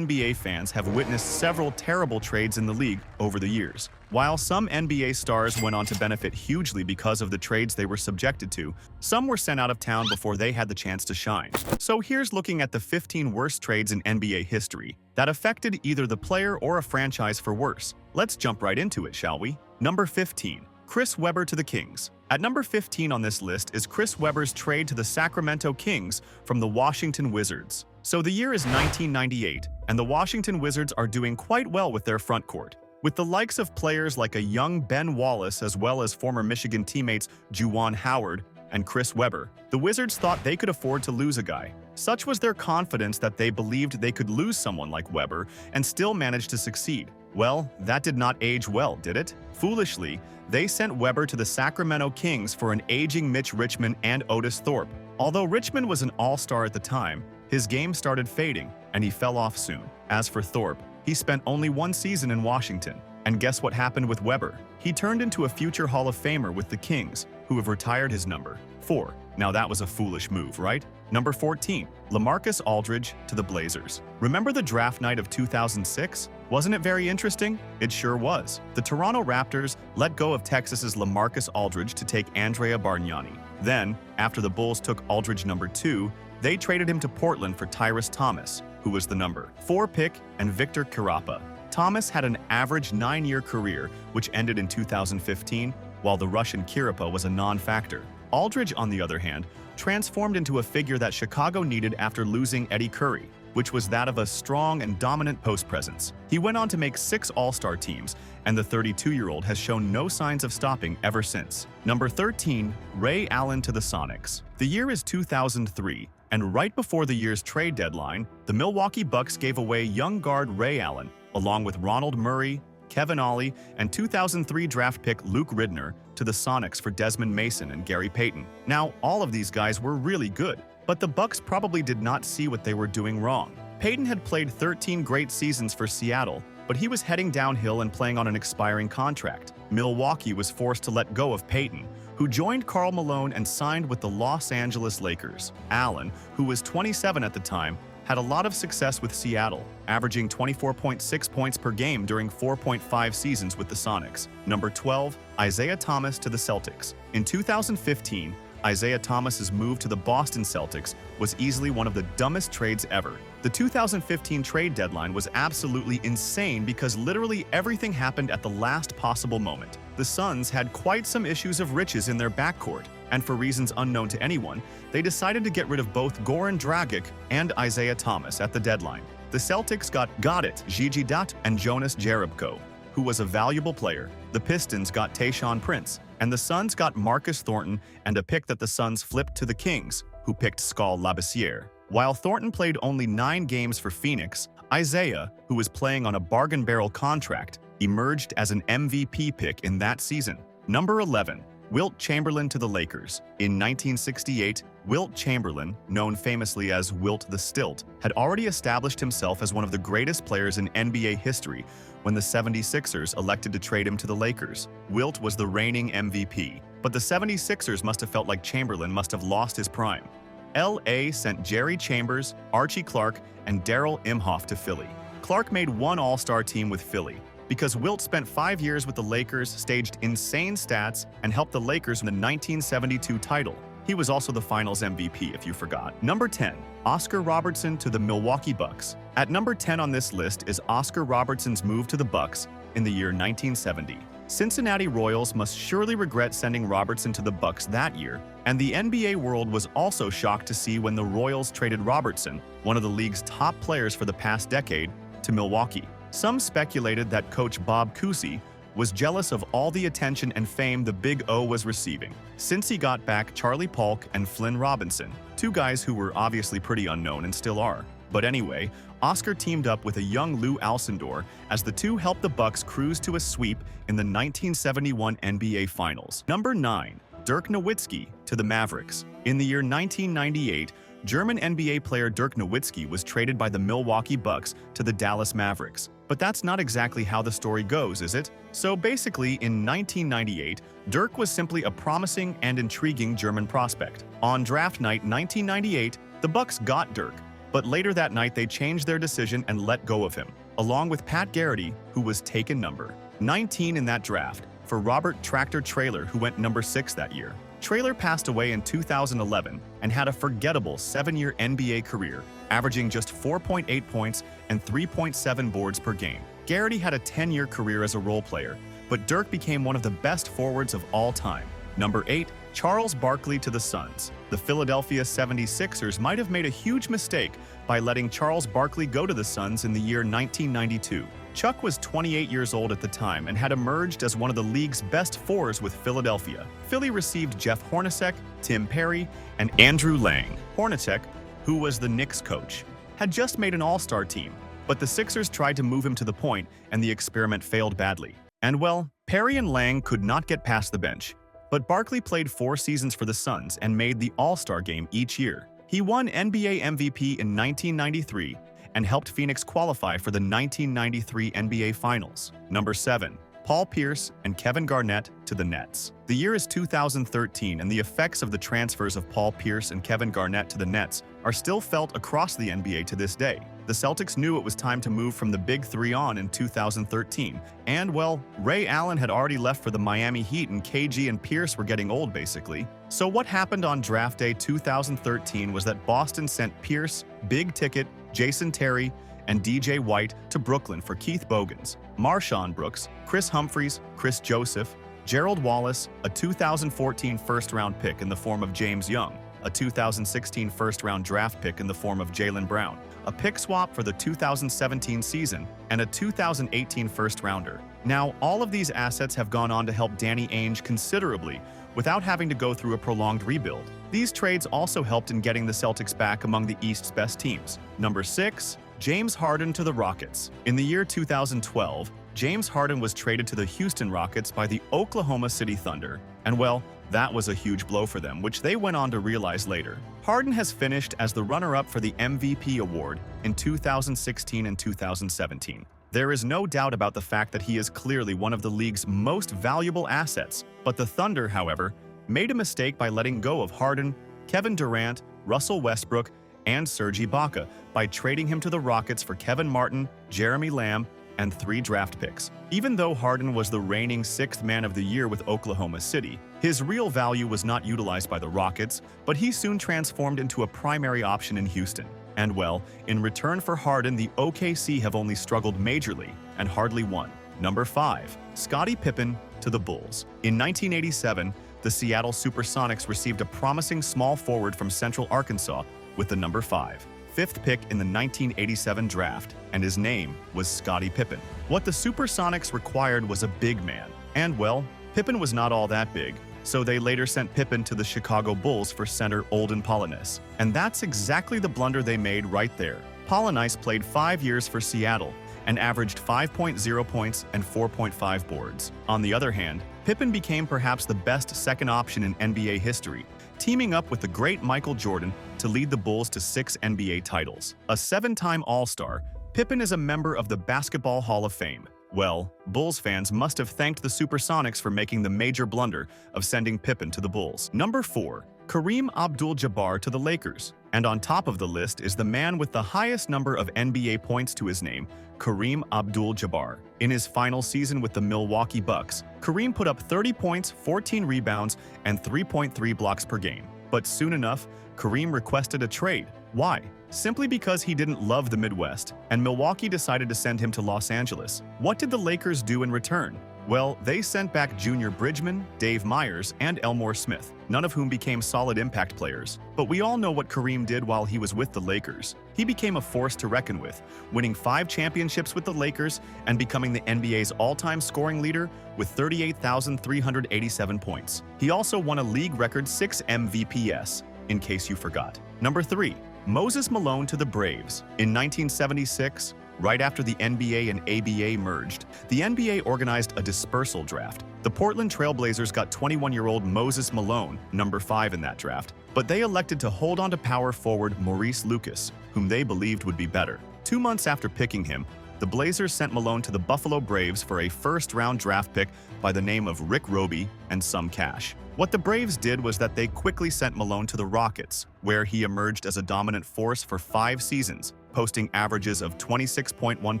NBA fans have witnessed several terrible trades in the league over the years. While some NBA stars went on to benefit hugely because of the trades they were subjected to, some were sent out of town before they had the chance to shine. So here's looking at the 15 worst trades in NBA history that affected either the player or a franchise for worse. Let's jump right into it, shall we? Number 15. Chris Webber to the Kings. At number 15 on this list is Chris Webber's trade to the Sacramento Kings from the Washington Wizards. So the year is 1998, and the Washington Wizards are doing quite well with their front court. With the likes of players like a young Ben Wallace as well as former Michigan teammates Juwan Howard and Chris Webber, the Wizards thought they could afford to lose a guy. Such was their confidence that they believed they could lose someone like Webber and still manage to succeed. Well, that did not age well, did it? Foolishly, they sent Webber to the Sacramento Kings for an aging Mitch Richmond and Otis Thorpe. Although Richmond was an all-star at the time, his game started fading, and he fell off soon. As for Thorpe, he spent only one season in Washington. And guess what happened with Webber? He turned into a future Hall of Famer with the Kings, who have retired his number 4. Now that was a foolish move, right? Number 14. LaMarcus Aldridge to the Blazers. Remember the draft night of 2006? Wasn't it very interesting? It sure was. The Toronto Raptors let go of Texas's LaMarcus Aldridge to take Andrea Bargnani. Then, after the Bulls took Aldridge number 2, they traded him to Portland for Tyrus Thomas, who was the number 4 pick, and Victor Kirapa. Thomas had an average 9-year career, which ended in 2015, while the Russian Kirapa was a non-factor. Aldridge, on the other hand, transformed into a figure that Chicago needed after losing Eddie Curry, which was that of a strong and dominant post presence. He went on to make 6 All-Star teams, and the 32-year-old has shown no signs of stopping ever since. Number 13. Ray Allen to the Sonics. The year is 2003, and right before the year's trade deadline, the Milwaukee Bucks gave away young guard Ray Allen, along with Ronald Murray, Kevin Ollie, and 2003 draft pick Luke Ridner to the Sonics for Desmond Mason and Gary Payton. Now, all of these guys were really good, but the Bucks probably did not see what they were doing wrong. Payton had played 13 great seasons for Seattle, but he was heading downhill and playing on an expiring contract. Milwaukee was forced to let go of Payton, who joined Karl Malone and signed with the Los Angeles Lakers. Allen, who was 27 at the time, had a lot of success with Seattle, averaging 24.6 points per game during 4.5 seasons with the Sonics. Number 12. Isaiah Thomas to the Celtics. In 2015, Isaiah Thomas's move to the Boston Celtics was easily one of the dumbest trades ever. The 2015 trade deadline was absolutely insane because literally everything happened at the last possible moment. The Suns had quite some issues of riches in their backcourt, and for reasons unknown to anyone, they decided to get rid of both Goran Dragic and Isaiah Thomas at the deadline. The Celtics got Garnett, Gigi Dot, and Jonas Jerebko, who was a valuable player. The Pistons got Tayshaun Prince, and the Suns got Marcus Thornton and a pick that the Suns flipped to the Kings, who picked Skal Labissière. While Thornton played only 9 games for Phoenix, Isaiah, who was playing on a bargain barrel contract, emerged as an MVP pick in that season. Number 11. Wilt Chamberlain to the Lakers. In 1968, Wilt Chamberlain, known famously as Wilt the Stilt, had already established himself as one of the greatest players in NBA history when the 76ers elected to trade him to the Lakers. Wilt was the reigning MVP, but the 76ers must have felt like Chamberlain must have lost his prime. LA sent Jerry Chambers, Archie Clark, and Darrell Imhoff to Philly. Clark made one All-Star team with Philly, because Wilt spent 5 years with the Lakers, staged insane stats, and helped the Lakers win the 1972 title. He was also the Finals MVP, if you forgot. Number 10. Oscar Robertson to the Milwaukee Bucks. At number 10 on this list is Oscar Robertson's move to the Bucks in the year 1970. Cincinnati Royals must surely regret sending Robertson to the Bucks that year, and the NBA world was also shocked to see when the Royals traded Robertson, one of the league's top players for the past decade, to Milwaukee. Some speculated that coach Bob Cousy was jealous of all the attention and fame the Big O was receiving, since he got back Charlie Polk and Flynn Robinson, 2 guys who were obviously pretty unknown and still are. But anyway, Oscar teamed up with a young Lou Alcindor as the two helped the Bucks cruise to a sweep in the 1971 NBA Finals. Number 9. Dirk Nowitzki to the Mavericks. In the year 1998, German NBA player Dirk Nowitzki was traded by the Milwaukee Bucks to the Dallas Mavericks. But that's not exactly how the story goes, is it? So basically, in 1998, Dirk was simply a promising and intriguing German prospect. On draft night 1998, the Bucks got Dirk, But later that night, they changed their decision and let go of him, along with Pat Garrity, who was taken number 19 in that draft, for Robert Tractor Traylor, who went number 6 that year. Traylor passed away in 2011 and had a forgettable 7-year NBA career, averaging just 4.8 points and 3.7 boards per game. Garrity had a 10-year career as a role player, but Dirk became one of the best forwards of all time. Number 8, Charles Barkley to the Suns. The Philadelphia 76ers might have made a huge mistake by letting Charles Barkley go to the Suns in the year 1992. Chuck was 28 years old at the time and had emerged as one of the league's best fours with Philadelphia. Philly received Jeff Hornacek, Tim Perry, and Andrew Lang. Hornacek, who was the Knicks coach, had just made an all-star team, but the Sixers tried to move him to the point and the experiment failed badly. And well, Perry and Lang could not get past the bench. But Barkley played 4 seasons for the Suns and made the All-Star game each year. He won NBA MVP in 1993 and helped Phoenix qualify for the 1993 NBA Finals. Number 7, Paul Pierce and Kevin Garnett to the Nets. The year is 2013 and the effects of the transfers of Paul Pierce and Kevin Garnett to the Nets are still felt across the NBA to this day. The Celtics knew it was time to move from the Big Three on in 2013, and well, Ray Allen had already left for the Miami Heat and KG and Pierce were getting old basically. So what happened on draft day 2013 was that Boston sent Pierce, Big Ticket, Jason Terry, and DJ White to Brooklyn for Keith Bogans, Marshawn Brooks, Chris Humphries, Chris Joseph, Gerald Wallace, a 2014 first-round pick in the form of James Young, a 2016 first-round draft pick in the form of Jaylen Brown, a pick swap for the 2017 season, and a 2018 first-rounder. Now, all of these assets have gone on to help Danny Ainge considerably without having to go through a prolonged rebuild. These trades also helped in getting the Celtics back among the East's best teams. Number 6, James Harden to the Rockets. In the year 2012, James Harden was traded to the Houston Rockets by the Oklahoma City Thunder, and well, that was a huge blow for them, which they went on to realize later. Harden has finished as the runner-up for the MVP award in 2016 and 2017. There is no doubt about the fact that he is clearly one of the league's most valuable assets, but the Thunder, however, made a mistake by letting go of Harden, Kevin Durant, Russell Westbrook, and Serge Ibaka by trading him to the Rockets for Kevin Martin, Jeremy Lamb, and 3 draft picks. Even though Harden was the reigning 6th Man of the Year with Oklahoma City, his real value was not utilized by the Rockets, but he soon transformed into a primary option in Houston. And well, in return for Harden, the OKC have only struggled majorly and hardly won. Number 5, Scottie Pippen to the Bulls. In 1987, the Seattle Supersonics received a promising small forward from Central Arkansas with the number 5. 5th pick in the 1987 draft, and his name was Scottie Pippen. What the Supersonics required was a big man, and well, Pippen was not all that big, so they later sent Pippen to the Chicago Bulls for center Olden Polynice. And that's exactly the blunder they made right there. Polynice played 5 years for Seattle and averaged 5.0 points and 4.5 boards. On the other hand, Pippen became perhaps the best second option in NBA history, teaming up with the great Michael Jordan to lead the Bulls to 6 NBA titles. A 7-time All-Star, Pippen is a member of the Basketball Hall of Fame. Well, Bulls fans must have thanked the Supersonics for making the major blunder of sending Pippen to the Bulls. Number 4, Kareem Abdul-Jabbar to the Lakers. And on top of the list is the man with the highest number of NBA points to his name, Kareem Abdul-Jabbar. In his final season with the Milwaukee Bucks, Kareem put up 30 points, 14 rebounds, and 3.3 blocks per game. But soon enough, Kareem requested a trade. Why? Simply because he didn't love the Midwest, and Milwaukee decided to send him to Los Angeles. What did the Lakers do in return? Well, they sent back Junior Bridgman, Dave Myers, and Elmore Smith, none of whom became solid impact players. But we all know what Kareem did while he was with the Lakers. He became a force to reckon with, winning 5 championships with the Lakers and becoming the NBA's all-time scoring leader with 38,387 points. He also won a league record 6 MVPs, in case you forgot. Number 3, Moses Malone to the Braves. In 1976, right after the NBA and ABA merged, the NBA organized a dispersal draft. The Portland Trail Blazers got 21-year-old Moses Malone, number 5 in that draft, but they elected to hold on to power forward Maurice Lucas, whom they believed would be better. 2 months after picking him, the Blazers sent Malone to the Buffalo Braves for a first-round draft pick by the name of Rick Roby and some cash. What the Braves did was that they quickly sent Malone to the Rockets, where he emerged as a dominant force for 5 seasons, posting averages of 26.1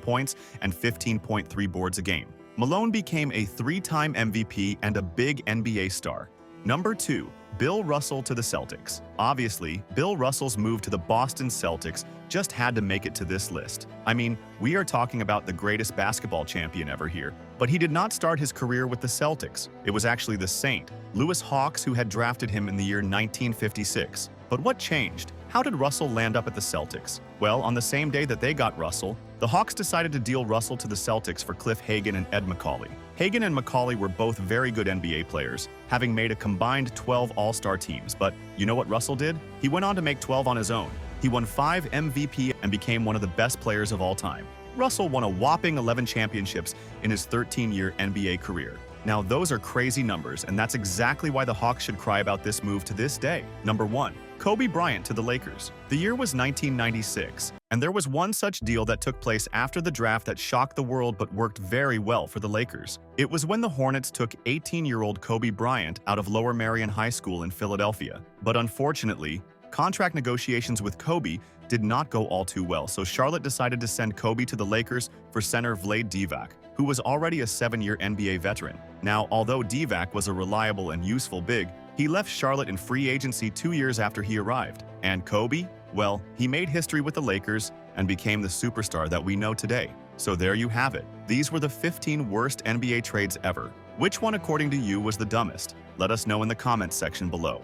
points and 15.3 boards a game. Malone became a 3-time MVP and a big NBA star. Number 2. Bill Russell to the Celtics. Obviously, Bill Russell's move to the Boston Celtics just had to make it to this list. I mean, we are talking about the greatest basketball champion ever here. But he did not start his career with the Celtics. It was actually the Saint, Lewis Hawks, who had drafted him in the year 1956. But what changed? How did Russell land up at the Celtics? Well, on the same day that they got Russell, the Hawks decided to deal Russell to the Celtics for Cliff Hagan and Ed Macauley. Hagan and Macauley were both very good NBA players, having made a combined 12 All-Star teams, but you know what Russell did? He went on to make 12 on his own. He won 5 MVP and became one of the best players of all time. Russell won a whopping 11 championships in his 13-year NBA career. Now, those are crazy numbers, and that's exactly why the Hawks should cry about this move to this day. Number 1. Kobe Bryant to the Lakers. The year was 1996, and there was one such deal that took place after the draft that shocked the world but worked very well for the Lakers. It was when the Hornets took 18-year-old Kobe Bryant out of Lower Merion High School in Philadelphia. But unfortunately, contract negotiations with Kobe did not go all too well, so Charlotte decided to send Kobe to the Lakers for center Vlade Divac, who was already a 7-year NBA veteran. Now, although Divac was a reliable and useful big, he left Charlotte in free agency 2 years after he arrived. And Kobe? Well, he made history with the Lakers and became the superstar that we know today. So there you have it. These were the 15 worst NBA trades ever. Which one, according to you, was the dumbest? Let us know in the comments section below.